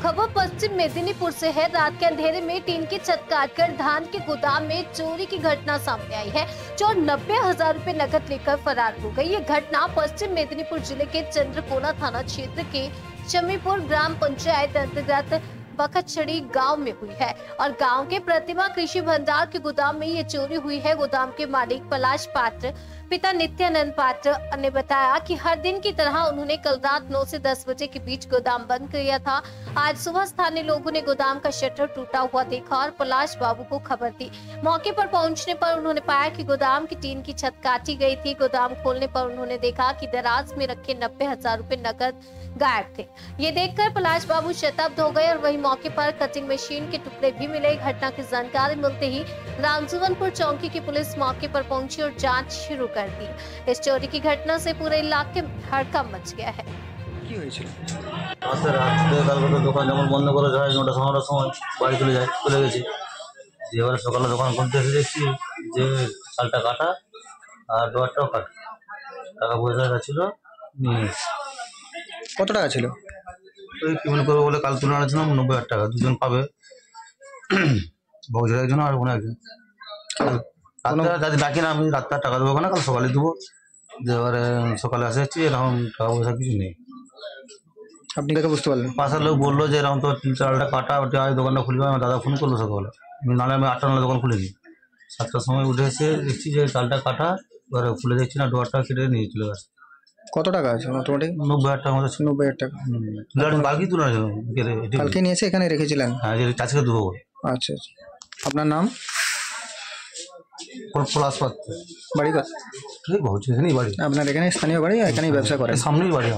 खबर पश्चिम मेदिनीपुर से है। रात के अंधेरे में टीन की छत काटकर धान के गोदाम में चोरी की घटना सामने आई है। चोर 90,000 रुपए नकद लेकर फरार हो गई। ये घटना पश्चिम मेदिनीपुर जिले के चंद्रकोना थाना क्षेत्र के शमीपुर ग्राम पंचायत अंतर्गत बखतछड़ी गांव में हुई है और गांव के प्रतिमा कृषि भंडार के गोदाम में ये चोरी हुई है। गोदाम के मालिक पलाश पात्र पिता नित्यानंद पात्र ने बताया कि हर दिन की तरह उन्होंने कल रात 9 से 10 बजे के बीच गोदाम बंद किया था। आज सुबह स्थानीय लोगों ने गोदाम का शटर टूटा हुआ देखा और पलाश बाबू को खबर दी। मौके पर पहुंचने पर उन्होंने पाया कि गोदाम की टीन की छत काटी गई थी। गोदाम खोलने पर उन्होंने देखा कि दराज में रखे 90,000 रुपए नकद गायब थे। ये देखकर पलाश बाबू शताब्द हो गए और वही मौके पर कटिंग मशीन के टुकड़े भी मिले। घटना की जानकारी मिलते ही रामजीवनपुर चौकी की पुलिस मौके पर पहुंची और जांच शुरू कर दी। इस चोरी की घटना से पूरे इलाके में हड़कंप मच गया है। দোকান যেমন বন্ধ করে যায় 9টা 9টার সময় বাড়ি চলে গেছি। এবারে সকালে দোকান খুলতে এসে দেখছি যে চালটা কাটা আর ডোয়ারটাও কাটা, টাকা পয়সা ছিল নিয়ে। কত টাকা ছিল? ওই কি মনে করবো বলে কাল তুলে আনছিলাম 90,000 টাকা, দুজন পাবে বউঝার একজন আর কোনো একজন। রাত্রে ডাকি না, আমি রাত্রে টাকা দেবো না, কাল সকালে দেবো। এবারে সকালে আসেছি, এরকম টাকা পয়সা কিছু নেই। আপনি কাকে বুঝতে পারলেন? পাশের লোক বললো যে এরকম তো চালটা কাটা, ওটা দোকানটা খুলবে। আমার দাদা ফোন করলো সকালে, নাহলে আমি 8টা 9 দোকান খুলে দিই। 7টার সময় উঠে এসে দেখছি যে চালটা কাটা, এবারে খুলে দেখছি না, ডোয়ারটা কেটে নিয়ে চলে গেছে। কত টাকা আছে মোটামুটি? 90,000 টাকা মতো ছিল। 90,000 টাকা কালকে তুলে কালকে নিয়ে এসে এখানে রেখেছিলেন? হ্যাঁ, যে চাষকে দেবো। আচ্ছা আচ্ছা, আপনার নাম? পলাশ পাত্র। বাড়ি কত? ঠিক বলছি, এখানেই বাড়ি। আপনার এখানে স্থানীয় বাড়ি, এখানেই ব্যবসা করেন? সামনেই বাড়ি।